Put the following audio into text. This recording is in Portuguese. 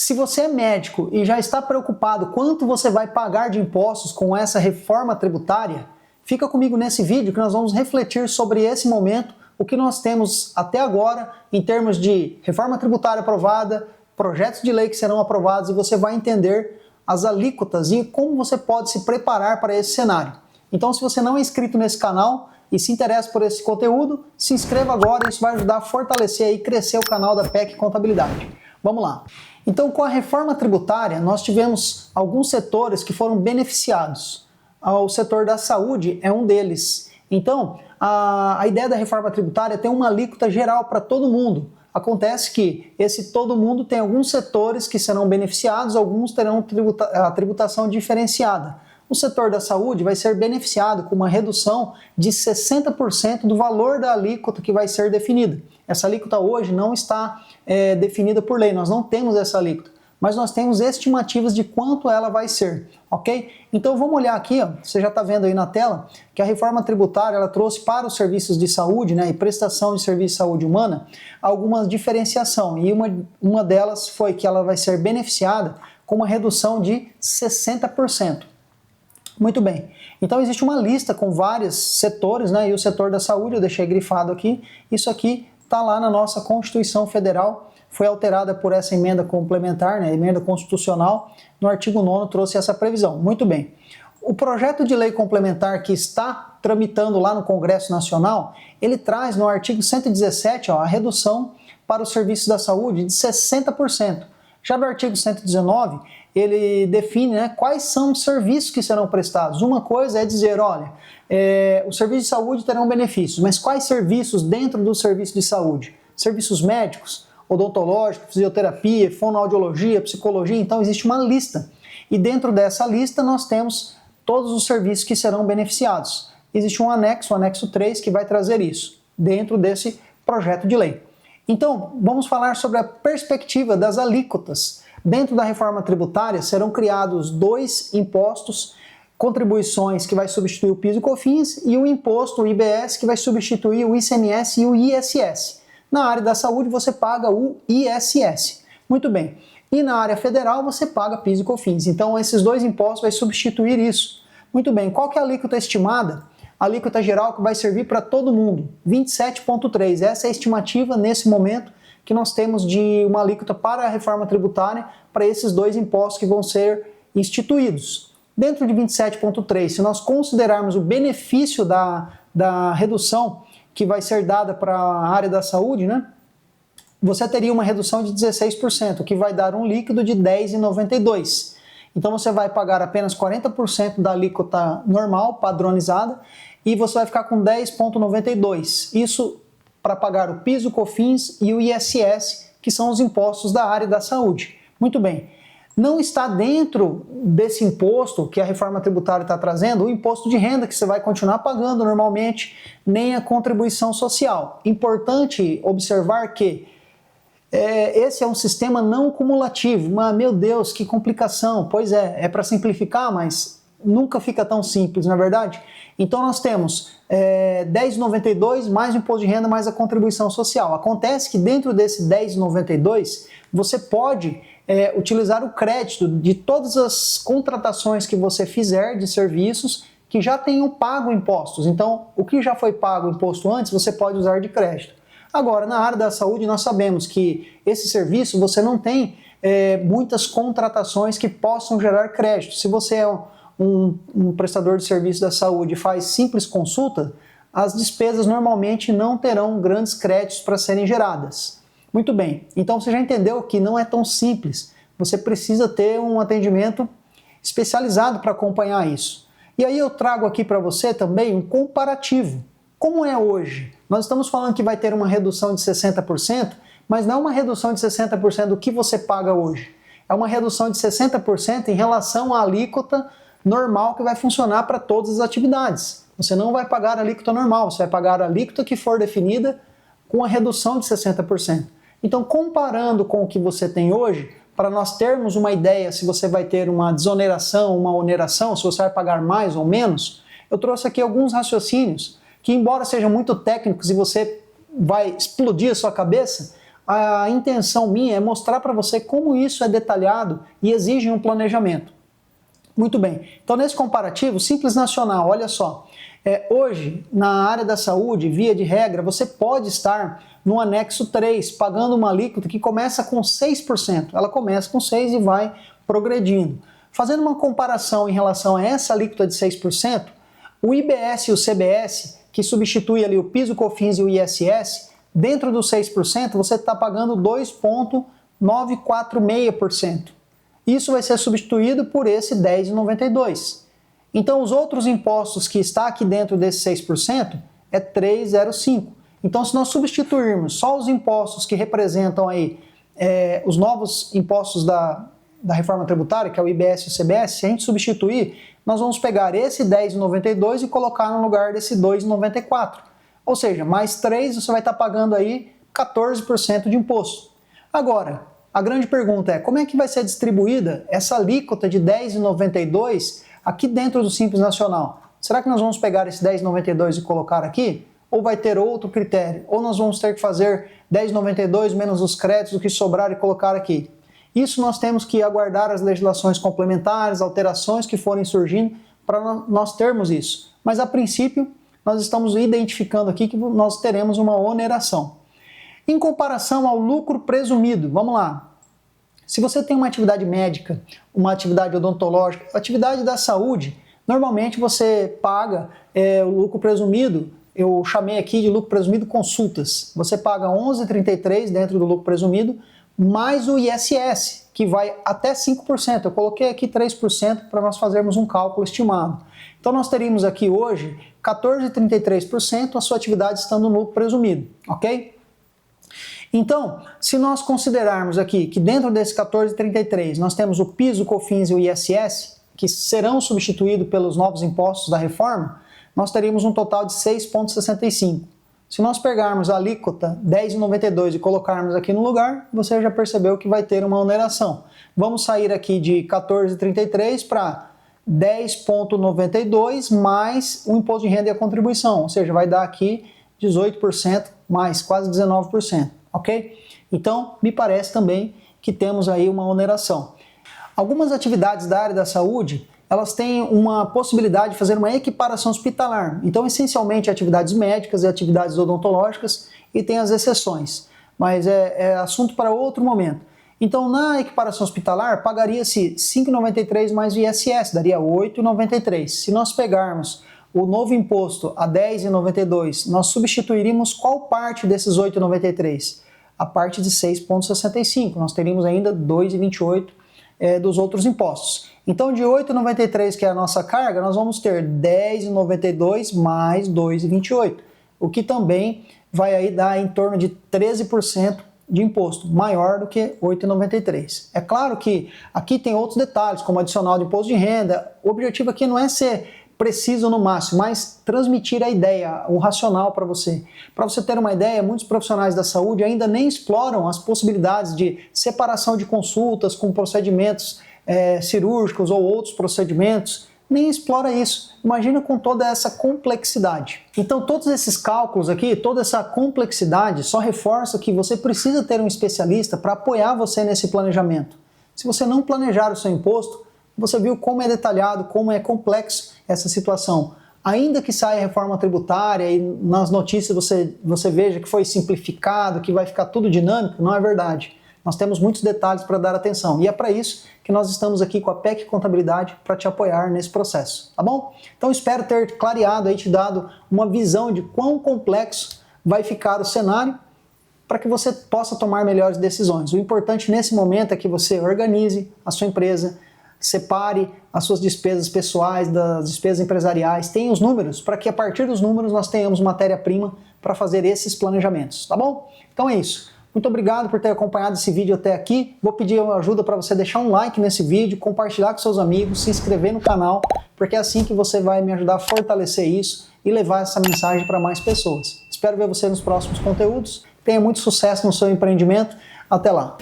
Se você é médico e já está preocupado quanto você vai pagar de impostos com essa reforma tributária, fica comigo nesse vídeo que nós vamos refletir sobre esse momento, o que nós temos até agora em termos de reforma tributária aprovada, projetos de lei que serão aprovados, e você vai entender as alíquotas e como você pode se preparar para esse cenário. Então, se você não é inscrito nesse canal e se interessa por esse conteúdo, se inscreva agora, isso vai ajudar a fortalecer e crescer o canal da PEC Contabilidade. Vamos lá. Então, com a reforma tributária, nós tivemos alguns setores que foram beneficiados. O setor da saúde é um deles. Então, a ideia da reforma tributária é ter uma alíquota geral para todo mundo. Acontece que esse todo mundo tem alguns setores que serão beneficiados, alguns terão a tributação diferenciada. O setor da saúde vai ser beneficiado com uma redução de 60% do valor da alíquota que vai ser definida. Essa alíquota hoje não está definida por lei, nós não temos essa alíquota, mas nós temos estimativas de quanto ela vai ser, ok? Então vamos olhar aqui, ó, você já está vendo aí na tela, que a reforma tributária ela trouxe para os serviços de saúde, né, e prestação de serviço de saúde humana, alguma diferenciação, e uma delas foi que ela vai ser beneficiada com uma redução de 60%. Muito bem, então existe uma lista com vários setores, né, e o setor da saúde eu deixei grifado aqui, isso aqui está lá na nossa Constituição Federal, foi alterada por essa emenda complementar, né, emenda constitucional, no artigo 9º trouxe essa previsão. Muito bem, o projeto de lei complementar que está tramitando lá no Congresso Nacional, ele traz no artigo 117 a redução para os serviços da saúde de 60%. Já no artigo 119, ele define, né, quais são os serviços que serão prestados. Uma coisa é dizer, olha, os serviços de saúde terão benefícios, mas quais serviços dentro do serviço de saúde? Serviços médicos, odontológicos, fisioterapia, fonoaudiologia, psicologia, então existe uma lista. E dentro dessa lista nós temos todos os serviços que serão beneficiados. Existe um anexo, o anexo 3, que vai trazer isso, dentro desse projeto de lei. Então, vamos falar sobre a perspectiva das alíquotas. Dentro da reforma tributária serão criados dois impostos, contribuições que vai substituir o PIS e COFINS e o imposto, o IBS, que vai substituir o ICMS e o ISS. Na área da saúde você paga o ISS. Muito bem. E na área federal você paga PIS e COFINS. Então esses dois impostos vai substituir isso. Muito bem. Qual que é a alíquota estimada? A alíquota geral que vai servir para todo mundo, 27,3%. Essa é a estimativa nesse momento que nós temos de uma alíquota para a reforma tributária para esses dois impostos que vão ser instituídos. Dentro de 27,3%, se nós considerarmos o benefício da redução que vai ser dada para a área da saúde, né, você teria uma redução de 16%, que vai dar um líquido de 10,92%. Então você vai pagar apenas 40% da alíquota normal, padronizada, e você vai ficar com 10,92%. Isso para pagar o PIS, o COFINS e o ISS, que são os impostos da área da saúde. Muito bem. Não está dentro desse imposto que a reforma tributária está trazendo o imposto de renda, que você vai continuar pagando normalmente, nem a contribuição social. Importante observar que esse é um sistema não cumulativo. Mas, meu Deus, que complicação. Pois é para simplificar, mas nunca fica tão simples, não é verdade? Então nós temos 10,92 mais o imposto de renda mais a contribuição social. Acontece que dentro desse 10,92 você pode utilizar o crédito de todas as contratações que você fizer de serviços que já tenham pago impostos. Então o que já foi pago imposto antes você pode usar de crédito. Agora, na área da saúde nós sabemos que esse serviço você não tem muitas contratações que possam gerar crédito. Se você é um prestador de serviço da saúde e faz simples consulta, as despesas normalmente não terão grandes créditos para serem geradas. Muito bem, então você já entendeu que não é tão simples, você precisa ter um atendimento especializado para acompanhar isso. E aí eu trago aqui para você também um comparativo. Como é hoje? Nós estamos falando que vai ter uma redução de 60%, mas não é uma redução de 60% do que você paga hoje. É uma redução de 60% em relação à alíquota normal que vai funcionar para todas as atividades. Você não vai pagar a alíquota normal, você vai pagar a alíquota que for definida com a redução de 60%. Então, comparando com o que você tem hoje, para nós termos uma ideia se você vai ter uma desoneração, uma oneração, se você vai pagar mais ou menos, eu trouxe aqui alguns raciocínios que, embora sejam muito técnicos e você vai explodir a sua cabeça, a intenção minha é mostrar para você como isso é detalhado e exige um planejamento. Muito bem, então nesse comparativo, Simples Nacional, olha só, hoje na área da saúde, via de regra, você pode estar no anexo 3, pagando uma alíquota que começa com 6%, ela começa com 6% e vai progredindo. Fazendo uma comparação em relação a essa alíquota de 6%, o IBS e o CBS, que substitui ali o PIS, o COFINS e o ISS, dentro dos 6% você está pagando 2,946%. Isso vai ser substituído por esse 10,92%. Então os outros impostos que está aqui dentro desse 6% é 3,05%. Então se nós substituirmos só os impostos que representam aí os novos impostos da reforma tributária, que é o IBS e o CBS, se a gente substituir, nós vamos pegar esse 10,92 e colocar no lugar desse 2,94. Ou seja, mais 3 você vai estar pagando aí 14% de imposto. Agora, a grande pergunta é, como é que vai ser distribuída essa alíquota de 10,92 aqui dentro do Simples Nacional? Será que nós vamos pegar esse 10,92 e colocar aqui? Ou vai ter outro critério? Ou nós vamos ter que fazer 10,92 menos os créditos do que sobrar e colocar aqui? Isso nós temos que aguardar as legislações complementares, alterações que forem surgindo para nós termos isso. Mas a princípio, nós estamos identificando aqui que nós teremos uma oneração. Em comparação ao lucro presumido, vamos lá. Se você tem uma atividade médica, uma atividade odontológica, atividade da saúde, normalmente você paga o lucro presumido, eu chamei aqui de lucro presumido consultas. Você paga 11,33 dentro do lucro presumido, mais o ISS, que vai até 5%. Eu coloquei aqui 3% para nós fazermos um cálculo estimado. Então nós teríamos aqui hoje 14,33% a sua atividade estando no lucro presumido, ok? Então, se nós considerarmos aqui que dentro desse 14,33 nós temos o PIS, o COFINS e o ISS, que serão substituídos pelos novos impostos da reforma, nós teríamos um total de 6,65. Se nós pegarmos a alíquota 10,92 e colocarmos aqui no lugar, você já percebeu que vai ter uma oneração. Vamos sair aqui de 14,33 para 10,92 mais o imposto de renda e a contribuição, ou seja, vai dar aqui 18% mais quase 19%, ok? Então, me parece também que temos aí uma oneração. Algumas atividades da área da saúde, elas têm uma possibilidade de fazer uma equiparação hospitalar. Então, essencialmente, atividades médicas e atividades odontológicas, e tem as exceções. Mas é assunto para outro momento. Então, na equiparação hospitalar, pagaria-se 5,93 mais o ISS, daria 8,93. Se nós pegarmos o novo imposto a 10,92, nós substituiríamos qual parte desses 8,93? A parte de 6,65. Nós teríamos ainda 2,28 dos outros impostos. Então, de 8,93, que é a nossa carga, nós vamos ter 10,92 mais 2,28, o que também vai aí dar em torno de 13% de imposto, maior do que 8,93. É claro que aqui tem outros detalhes, como adicional de imposto de renda. O objetivo aqui não é ser preciso no máximo, mas transmitir a ideia, o racional para você. Para você ter uma ideia, muitos profissionais da saúde ainda nem exploram as possibilidades de separação de consultas com procedimentos cirúrgicos ou outros procedimentos, nem explora isso. Imagina com toda essa complexidade. Então todos esses cálculos aqui, toda essa complexidade só reforça que você precisa ter um especialista para apoiar você nesse planejamento. Se você não planejar o seu imposto, você viu como é detalhado, como é complexo essa situação. Ainda que saia a reforma tributária e nas notícias você veja que foi simplificado, que vai ficar tudo dinâmico, não é verdade. Nós temos muitos detalhes para dar atenção e é para isso que nós estamos aqui com a PEC Contabilidade para te apoiar nesse processo, tá bom? Então espero ter clareado aí, te dado uma visão de quão complexo vai ficar o cenário para que você possa tomar melhores decisões. O importante nesse momento é que você organize a sua empresa, separe as suas despesas pessoais das despesas empresariais, tenha os números para que a partir dos números nós tenhamos matéria-prima para fazer esses planejamentos, tá bom? Então é isso. Muito obrigado por ter acompanhado esse vídeo até aqui. Vou pedir uma ajuda para você deixar um like nesse vídeo, compartilhar com seus amigos, se inscrever no canal, porque é assim que você vai me ajudar a fortalecer isso e levar essa mensagem para mais pessoas. Espero ver você nos próximos conteúdos. Tenha muito sucesso no seu empreendimento. Até lá!